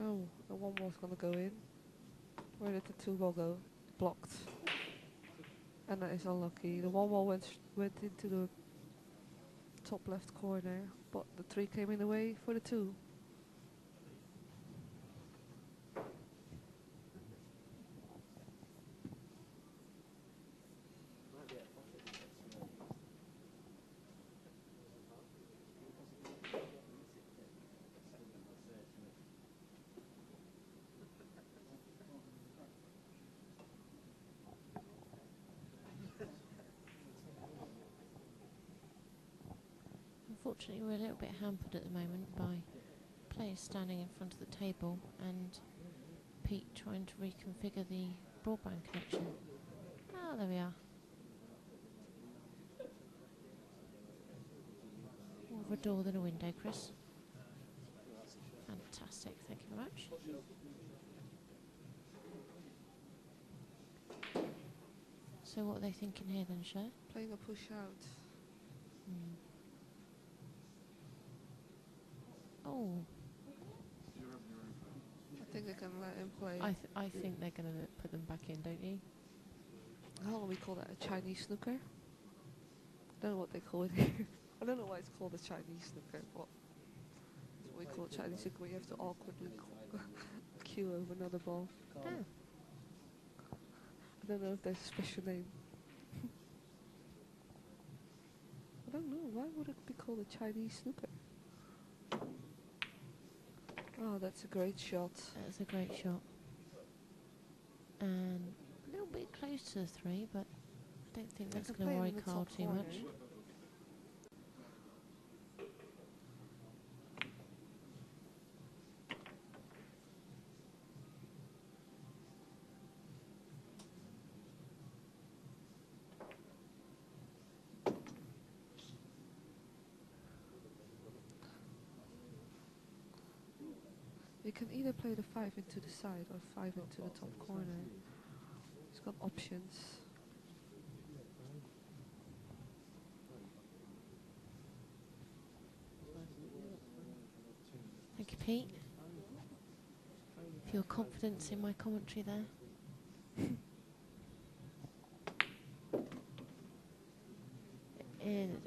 Oh, the one was gonna go in. Where did the two ball go? Blocked. And that is unlucky. The one ball went into the top left corner, but the three came in the way for the two. Unfortunately, we're a little bit hampered at the moment by players standing in front of the table and Pete trying to reconfigure the broadband connection. Ah, there we are. More of a door than a window, Chris. Fantastic, thank you very much. So what are they thinking here then, Cher? Playing a push out. Oh. I think they can let him play. I think they're going to put them back in, don't you? How do we call that? A Chinese snooker? I don't know what they call it here. I don't know why it's called a Chinese snooker, but that's what we call Chinese snooker, where you have to awkwardly queue over another ball. Oh. I don't know if there's a special name. I don't know, why would it be called a Chinese snooker? Oh, that's a great shot. That's a great shot. And a little bit close to the three, but I don't think that's going to worry Karl too much. You can either play the 5 into the side or 5 into the top corner. It's got options. Thank you, Pete, for your confidence in my commentary there. in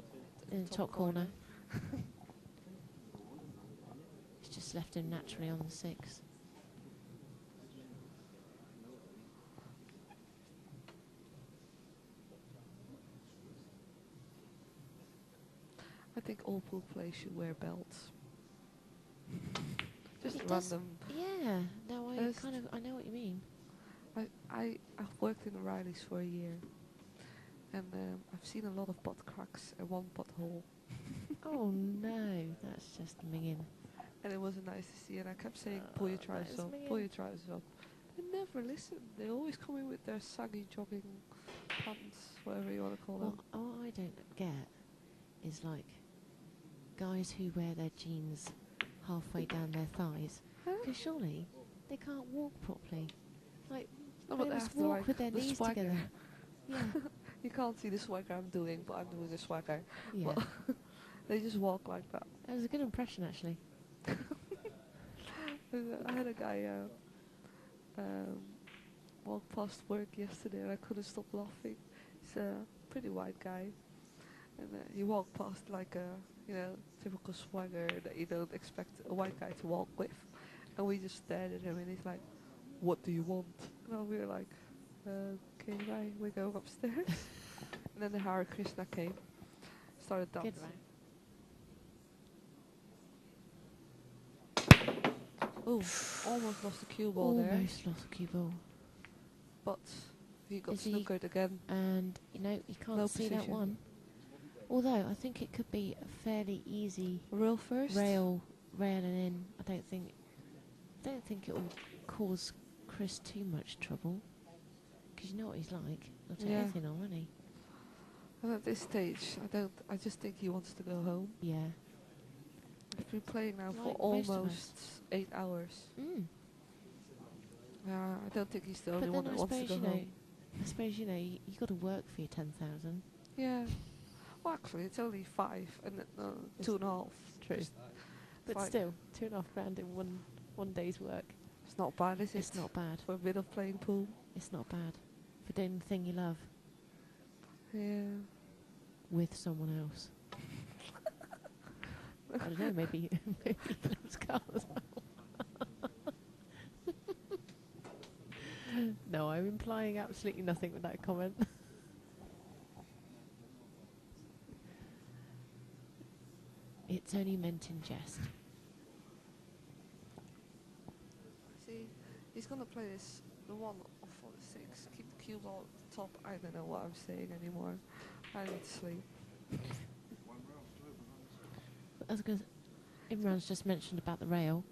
the top corner. It's just left him naturally on the 6. I think all pool players should wear belts. Just It random. Yeah, no, I know what you mean. I've worked in O'Reilly's for a year, and I've seen a lot of butt cracks and one butthole. Oh no, that's just minging. And it wasn't nice to see, and I kept saying, pull your trousers up, pull your trousers up. They never listen. They always come in with their saggy jogging pants, whatever you want to call them. What I don't get is like guys who wear their jeans halfway down their thighs, because surely they can't walk properly. Like, No, they but must have to, walk like, with their the knees swagger. together. Yeah. You can't see the swagger I'm doing, but I'm doing the swagger. Yeah. But they just walk like that. That was a good impression, actually. I had a guy walk past work yesterday, and I couldn't stop laughing. He's a pretty white guy, and he walked past like a typical swagger that you don't expect a white guy to walk with. And we just stared at him, and he's like, "What do you want?" And we were like, "Okay, right, we're going upstairs." And then the Hare Krishna came, started dancing. Good, right? Oh, almost lost the cue ball there. Almost lost the cue ball. But he got snookered again. And, you can't see that one. Although, I think it could be a fairly easy rail first? Railing in. I don't think it will cause Chris too much trouble. Because you know what he's like. He'll take anything on, won't he? And at this stage, I just think he wants to go home. Yeah. We've been playing now for Like almost 8 hours. I don't think he's the only one that wants to go home. I suppose, you got to work for your 10,000. Yeah. Well, actually, it's only 5 and 2.5. True. But still, 2.5 grand in one one day's work. It's not bad, is it? It's not bad. For a bit of playing pool. It's not bad. For doing the thing you love Yeah. with someone else. I don't know, maybe he loves Karl as well. No, I'm implying absolutely nothing with that comment. It's only meant in jest. See, he's gonna play this, the one off for the 6. Keep the cue ball at the top. I don't know what I'm saying anymore. I need to sleep. Imran's just mentioned about the rail.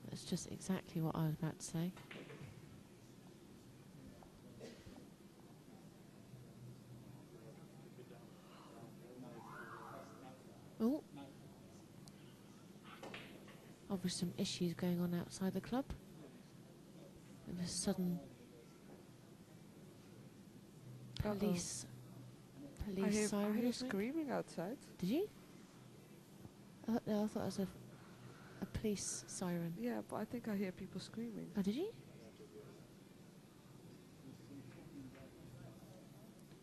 That's just exactly what I was about to say. Oh. Obviously some issues going on outside the club. With a sudden police siren. I hear screaming outside. Did you? I thought it was a police siren. Yeah, but I think I hear people screaming. Oh, did you?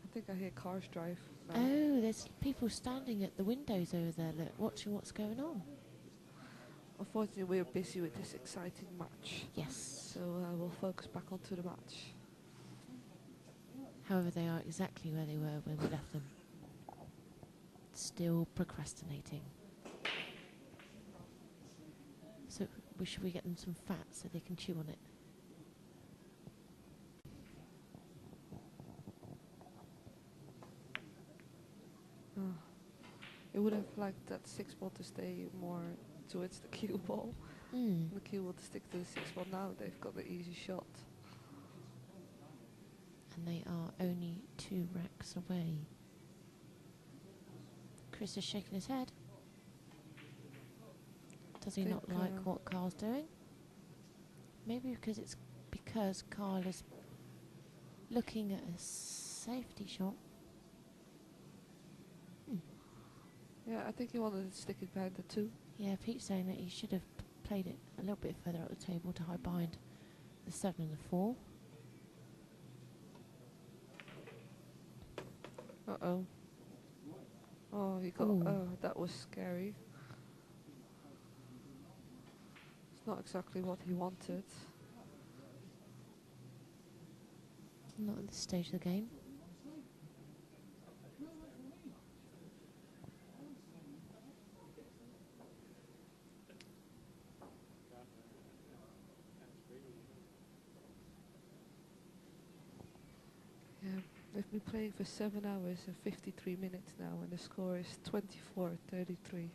I think I hear cars drive now. Oh, there's people standing at the windows over there, look, watching what's going on. Unfortunately, we're busy with this exciting match. Yes. So we'll focus back onto the match. However, they are exactly where they were when we left them. Still procrastinating. So should we get them some fat so they can chew on it? It would have liked that 6 ball to stay more towards the cue ball. The cue ball to stick to the 6 ball. Now they've got the easy shot. And they are only 2 racks away. Chris is shaking his head. Does he not like what Karl's doing? Maybe because Karl is looking at a safety shot. Yeah, I think he wanted to stick it behind the 2. Yeah, Pete's saying that he should have played it a little bit further up the table to hide behind the 7 and the 4. Uh-oh. Oh, he got... Oh, that was scary. It's not exactly what he wanted. Not at this stage of the game. Yeah, they've been playing for 7 hours and 53 minutes now, and the score is 24-33.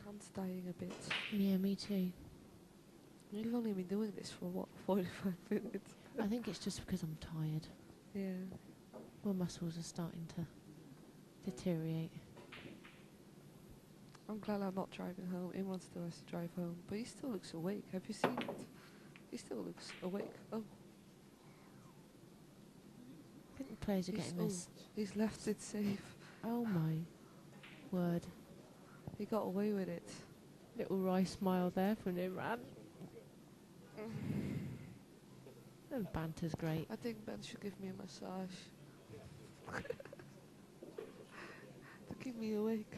Hand's dying a bit. Yeah, me too. You've only been doing this for what, 45 minutes? I think it's just because I'm tired. Yeah. My muscles are starting to deteriorate. I'm glad I'm not driving home. Imran still has to drive home, but he still looks awake. Have you seen it? He still looks awake. Oh. I think the players are getting this. He's left it safe. Oh my word. He got away with it. Little wry smile there from Imran. And banter's great. I think Ben should give me a massage. To keep me awake.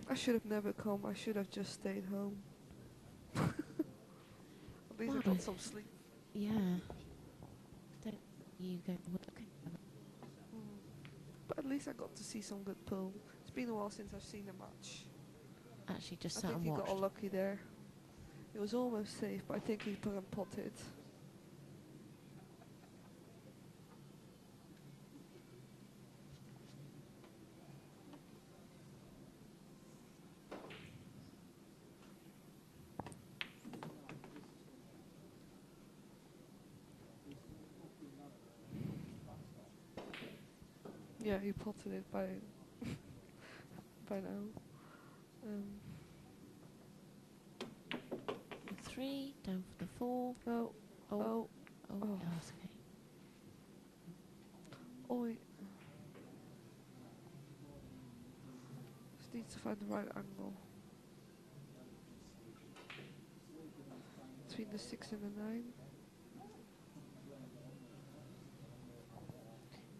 I should have never come. I should have just stayed home. At least I got some sleep. Yeah. Don't you go to work? But at least I got to see some good pool. It's been a while since I've seen a match. Actually, just I sat think and he watched. got unlucky there. It was almost safe, but I think he potted. Yeah, he potted it by by now. The 3, down for the 4. No. Oh, Oh. no, that's okay. Oi. Just needs to find the right angle. Between the 6 and the 9.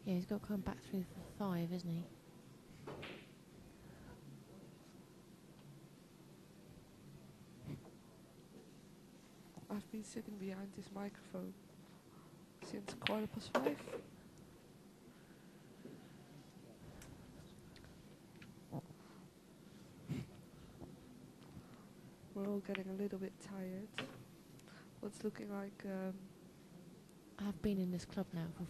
Yeah, he's got to come back through for 5, isn't he? I've been sitting behind this microphone since 5:15. We're all getting a little bit tired. What's looking like I've been in this club now for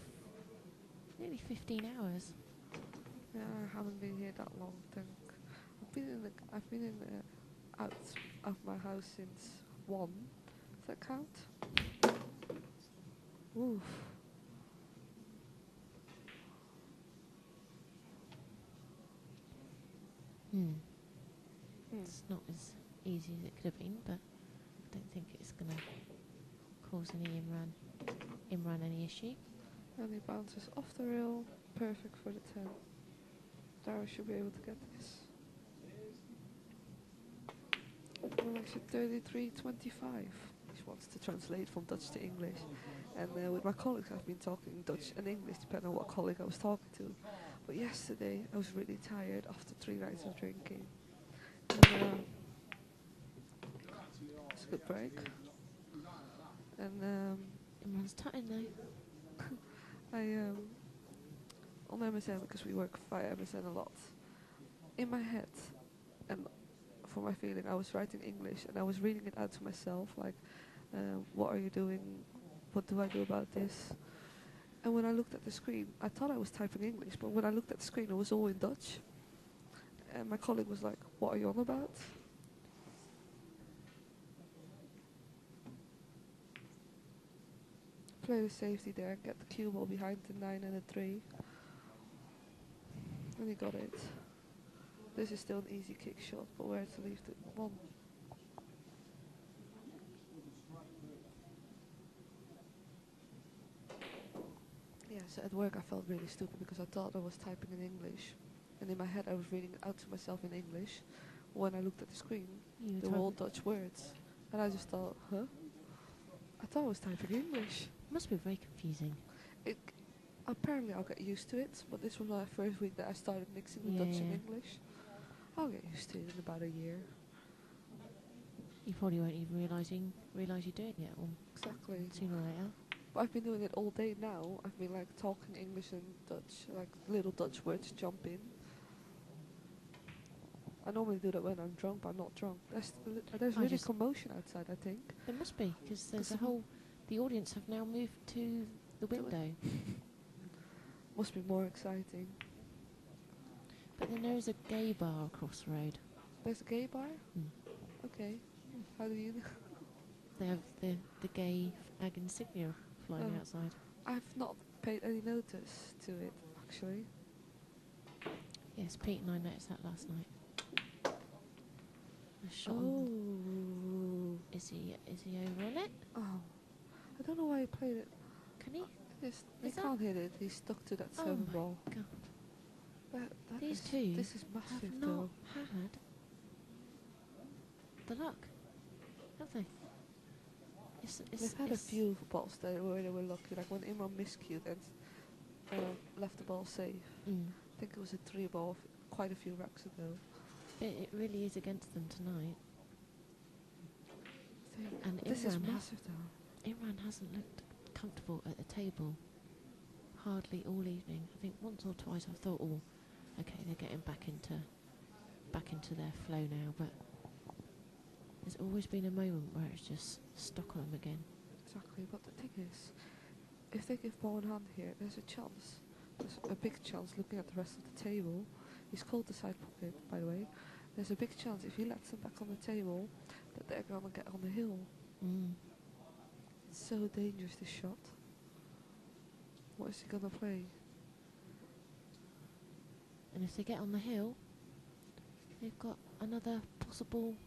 nearly 15 hours. yeah, I haven't been here that long. I think I've been in out of my house since 1. Does that count? Oof. It's not as easy as it could have been, but I don't think it's going to cause any Imran any issue. And he bounces off the rail. Perfect for the 10. Darren should be able to get this. Well, actually 33.25. He wants to translate from Dutch to English. And with my colleagues I've been talking Dutch and English depending on what colleague I was talking to. But yesterday I was really tired after 3 nights of drinking. And it's a good break. And Imran's tutting though. I on MSN, because we work via MSN a lot, in my head and for my feeling I was writing English and I was reading it out to myself like what are you doing, what do I do about this, and when I looked at the screen I thought I was typing English, but when I looked at the screen it was all in Dutch, and my colleague was like, what are you on about? Play the safety there, get the cue ball behind the 9 and the 3. And he got it. This is still an easy kick shot, but where to leave the 1? Yeah, so at work I felt really stupid because I thought I was typing in English. And in my head I was reading it out to myself in English. When I looked at the screen, they were all Dutch words. And I just thought, huh? I thought I was typing English. Must be very confusing. Apparently I'll get used to it, but this was my first week that I started mixing the Dutch and English. I'll get used to it in about a year. You probably won't even realise you're doing it all. Exactly. Sooner or later. But I've been doing it all day now. I've been like talking English and Dutch, like little Dutch words jump in. I normally do that when I'm drunk, but I'm not drunk. There's really commotion outside, I think. There must be, because there's the audience have now moved to the window. Must be more exciting. But then there is a gay bar across the road. There's a gay bar? Okay. How do you know? They have the gay flag insignia flying outside. I've not paid any notice to it, actually. Yes, Pete and I noticed that last night. A shot Is he over on it? Oh. I don't know why he played it. Can he? He can't hit it. He's stuck to that 7 ball. God. This is massive, have though. not had the luck, have they? They've had a few balls there where they were lucky, like when Imran miscued and left the ball safe. I think it was a 3 ball quite a few racks ago. It really is against them tonight. And this is massive, though. Imran hasn't looked comfortable at the table hardly all evening. I think once or twice I thought, oh, okay, they're getting back into their flow now, but there's always been a moment where it's just stuck on them again. Exactly, but the thing is, if they give ball in hand here, there's a chance. There's a big chance, looking at the rest of the table. He's called the side pocket, by the way. There's a big chance if he lets them back on the table that they're gonna get on the hill. It's so dangerous, this shot. What is he gonna play? And if they get on the hill, they've got another possible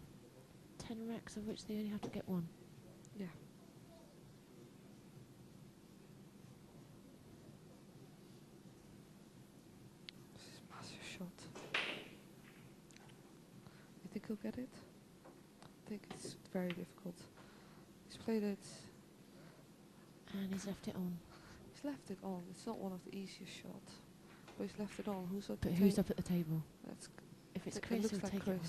10 racks of which they only have to get one. Yeah. This is a massive shot. You think he'll get it? I think it's very difficult. He's played it. And he's left it on. He's left it on. It's not one of the easiest shots. But he's left it on. Who's up? But who's up at the table? That's If it's it Chris, looks he'll like take Chris. it on.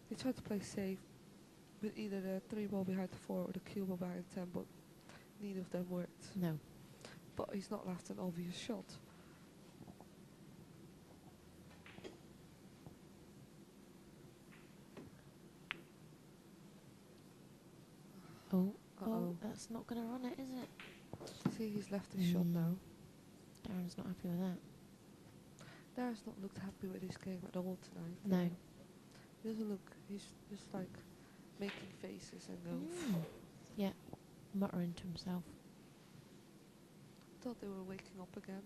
He tried to play safe with either the 3 ball behind the 4 or the cue ball behind 10, but neither of them worked. No. But he's not left an obvious shot. Oh, Uh-oh. that's not going to run it, is it? See, he's left his shot now. Darren's not happy with that. Darren's not looked happy with his game at all tonight. No. He doesn't look, he's just like making faces and go, Yeah, muttering to himself. thought they were waking up again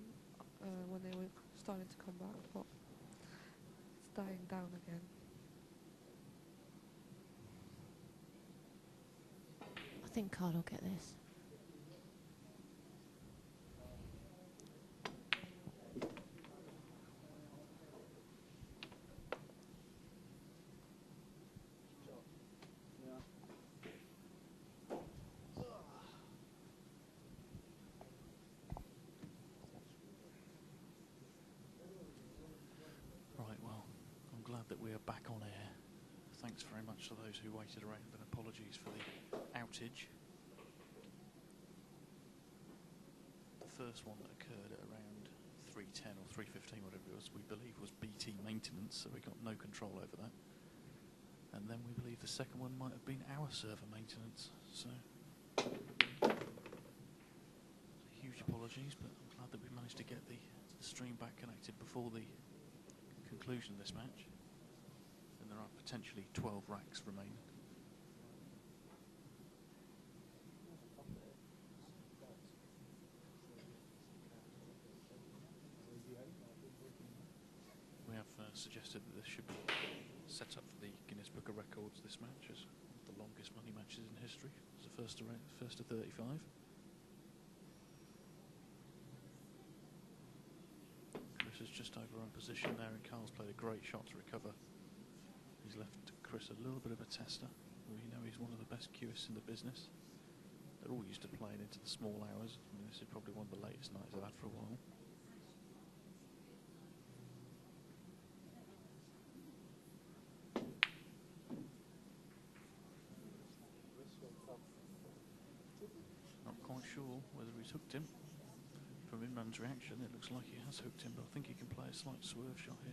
when they were starting to come back, but it's dying down again. I think Karl will get this. Right, well, I'm glad that we are back on air. Thanks very much to those who waited around, and apologies for the outage. The first one that occurred at around 3:10 or 3:15, whatever it was, we believe was BT maintenance, so we got no control over that. And then we believe the second one might have been our server maintenance, so huge apologies, but I'm glad that we managed to get the stream back connected before the conclusion of this match. And there are potentially 12 racks remaining. We have suggested that this should be set up for the Guinness Book of Records, this match, as one of the longest money matches in history. It's the first to 35. Chris is just over on position there, and Karl's played a great shot to recover. He's left Chris a little bit of a tester. We know he's one of the best cueists in the business. They're all used to playing into the small hours. I mean, this is probably one of the latest nights I've had for a while. Not quite sure whether he's hooked him. From Imran's reaction, it looks like he has hooked him, but I think he can play a slight swerve shot here.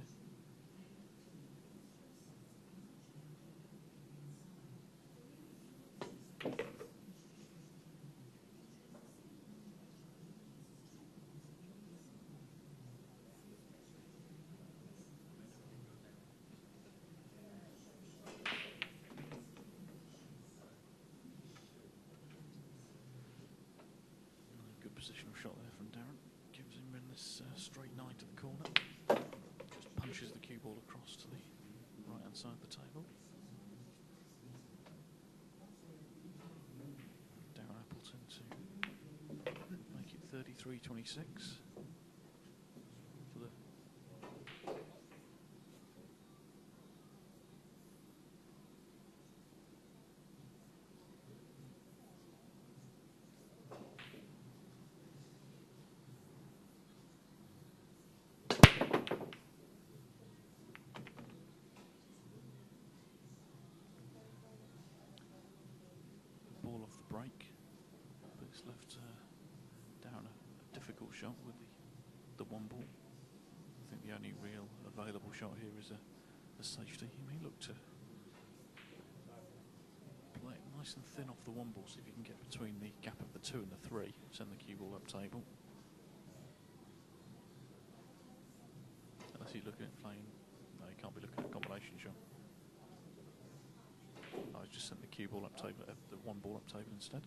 Good positional shot there from Darren. Gives him in this straight 9 to the corner. Just punches the cue ball across to the right hand side of the table. Darren Appleton to make it 33-26 for the ball off the break, but it's left Darren a difficult shot with the one ball. I think the only real available shot here is a safety. He may look to play it nice and thin off the 1 ball, see if you can get between the gap of the 2 and the 3, send the cue ball up table. Unless you're looking at playing, no, you can't be looking at a combination shot. I just sent the cue ball up table, the 1 ball up table instead.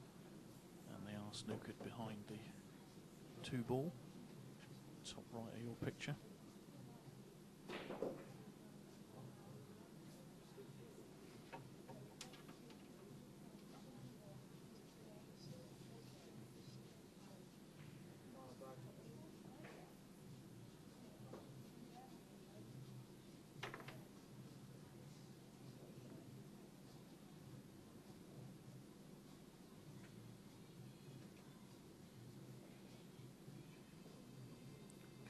And they are snookered behind the 2 ball, top right of your picture.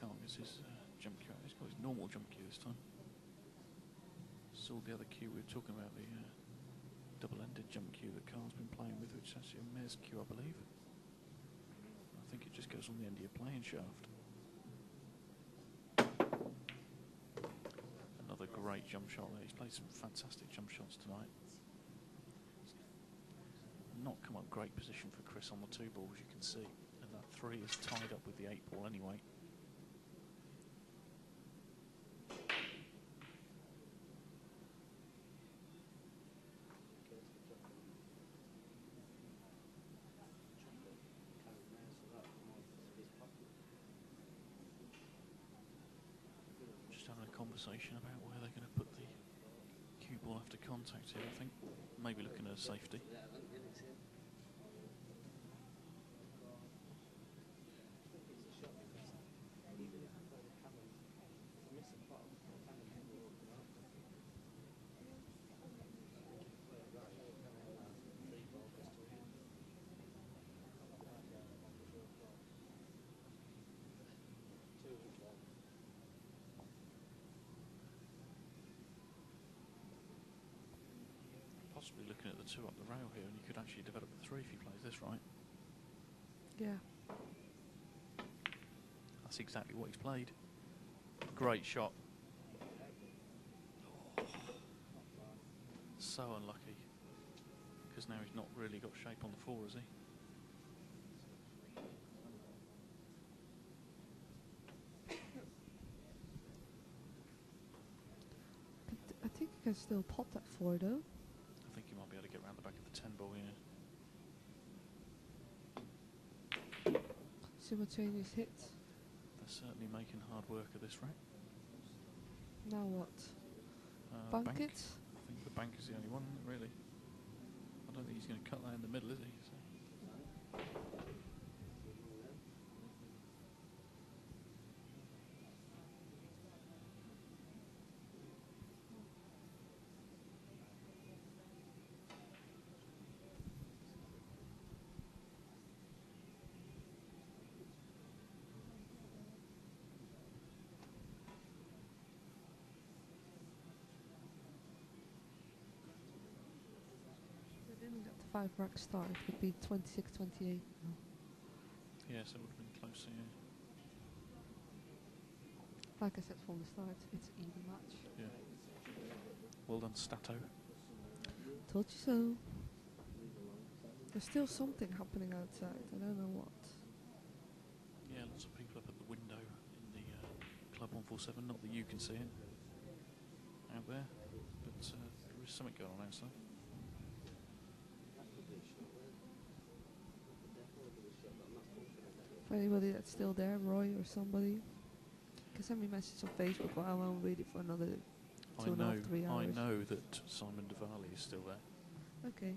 Karl gets his jump cue out. He's got his normal jump cue this time. Saw the other cue we were talking about, the double-ended jump cue that Karl's been playing with, which is actually a mare's cue, I believe. I think it just goes on the end of your playing shaft. Another great jump shot there. He's played some fantastic jump shots tonight. Not come up great position for Chris on the 2 ball, as you can see. And that 3 is tied up with the 8 ball anyway. Conversation about where they're going to put the cue ball after contact here, I think. Maybe looking at a safety. Possibly looking at the 2 up the rail here, and you could actually develop the 3 if he plays this right. Yeah. That's exactly what he's played. Great shot. Oh, so unlucky, because now he's not really got shape on the 4, has he? I think you can still pot that 4 though. I think he might be able to get around the back of the 10 ball, yeah. Simultaneous hits. They're certainly making hard work of this rack. Now what? Bank it? I think the bank is the only one, really. I don't think he's going to cut that in the middle, is he? So. They didn't get the 5 rack start. It would be 26-28 now. Yes, it would have been closer, yeah. Like I said from the start, it's an even match. Yeah. Well done, Stato. Told you so. There's still something happening outside. I don't know what. Yeah, lots of people up at the window in the Club 147. Not that you can see it out there, but there is something going on outside. For anybody that's still there, Roy or somebody, can send me a message on Facebook while I won't read it for another 2.5, 3 hours. I know that Simon Diwali is still there. Okay.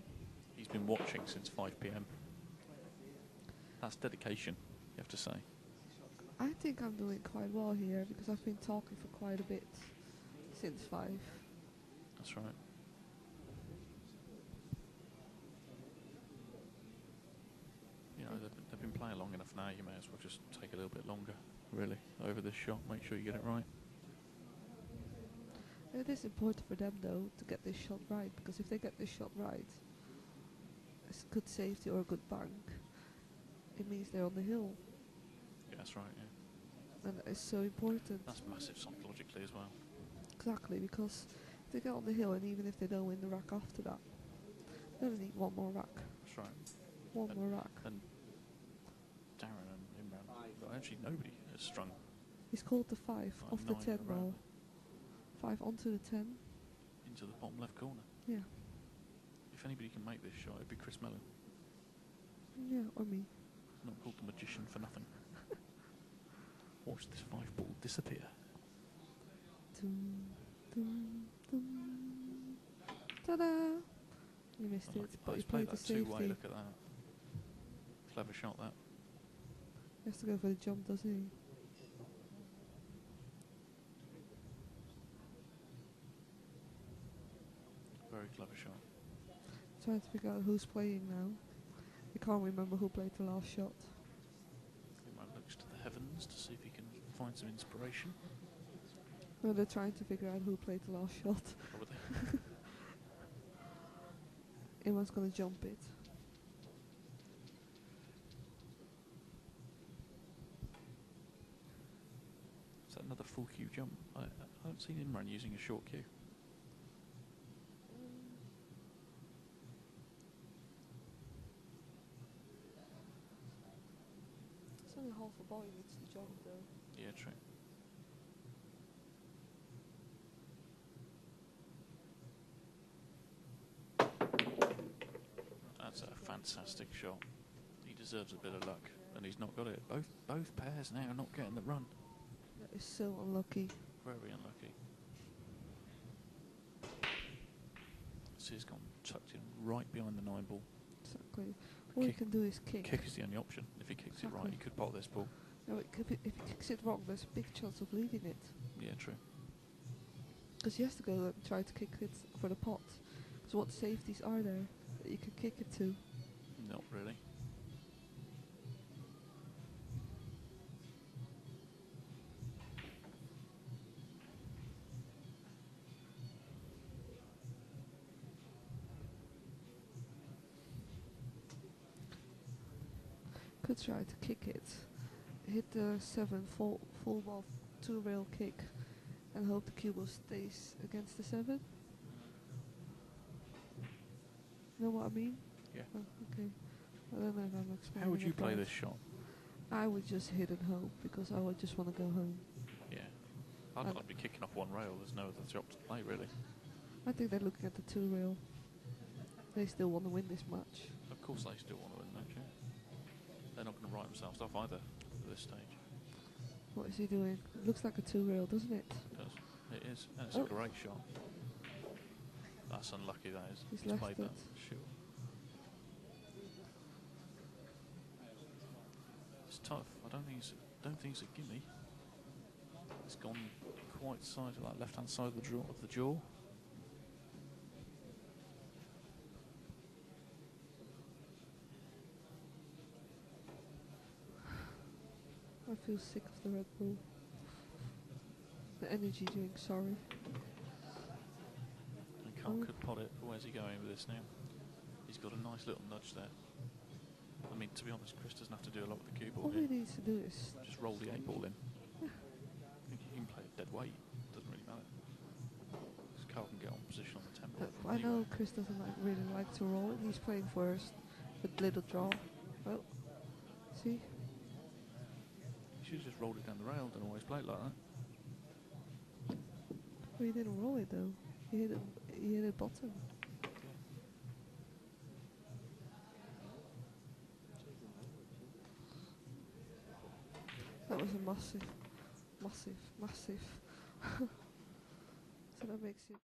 He's been watching since 5 p.m. That's dedication, you have to say. I think I'm doing quite well here because I've been talking for quite a bit since 5. That's right. You know, they've been playing long enough now, you may as well just take a little bit longer, really, over this shot. Make sure you get it right. It is important for them, though, to get this shot right, because if they get this shot right, it's good safety or a good bank, it means they're on the hill. Yeah, that's right, yeah. And it's so important. That's massive psychologically as well. Exactly, because if they get on the hill and even if they don't win the rack after that, They only need one more rack. That's right. One more rack. And Darren and Imran, well, actually nobody has strung He's called the 5 like off the 9 10 in a row ball. 5 onto the 10. into the bottom left corner. Yeah. If anybody can make this shot, it'd be Chris Melling. Yeah, or me. Not called the magician for nothing. Watch this 5 ball disappear. Dum, dum, dum. Ta-da! You missed it, but you played the that two-way. safety. Look at that. Clever shot that. He has to go for the jump, doesn't he? Very clever shot. Trying to figure out who's playing now. I can't remember who played the last shot. Imran looks to the heavens to see if he can find some inspiration. No, they're trying to figure out who played the last shot. Or were they? Everyone's gonna jump it. Is that another full cue jump? I haven't seen Imran using a short cue. It's only half a ball, he needs to jump though. Yeah, true. That's a fantastic shot. He deserves a bit of luck, and he's not got it. Both pairs now not getting the run. That is so unlucky. Very unlucky. So he's gone tucked in right behind the 9 ball. Exactly. All he can do is kick. Kick is the only option. If he kicks it right, Exactly. he could pot this ball. No, if he kicks it wrong, there's a big chance of leading it. Yeah, true. Because he has to go and try to kick it for the pot. So what safeties are there that you can kick it to? Not really. Could try to kick it. Hit the 7 full ball 2 rail kick and hope the cue ball stays against the 7. Know what I mean? Yeah. Oh, okay. I don't know if I'm explaining. How would you it play right. this shot? I would just hit and hope because I would just want to go home. Yeah. I'd be kicking off 1 rail. There's no other job to play, really. I think they're looking at the 2 rail. They still want to win this match. Of course they still want to win the match, yeah. They're not going to write themselves off either at this stage. What is he doing? It looks like a 2 rail, doesn't it? It does. It is. And it's Oh. a great shot. That's unlucky, that is. He's He's left played it. that. Sure. It's tough. I don't think it's a gimme. It's gone quite side of that left-hand side of the jaw. I feel sick of the Red Bull. The energy drink, sorry. And Karl could pot it, but where's he going with this now? He's got a nice little nudge there. I mean, to be honest, Chris doesn't have to do a lot with the cue ball All he here. needs to do is Just roll the 8 ball in. I think he can play it dead weight. Doesn't really matter. Because Karl can get on position on the 10 ball. I know Chris doesn't really like to roll it. He's playing first with little draw. Oh, see? He should have just rolled it down the rail. Don't always play it like that. Well, he didn't roll it though. He hit it bottom. That was a massive. So that makes it.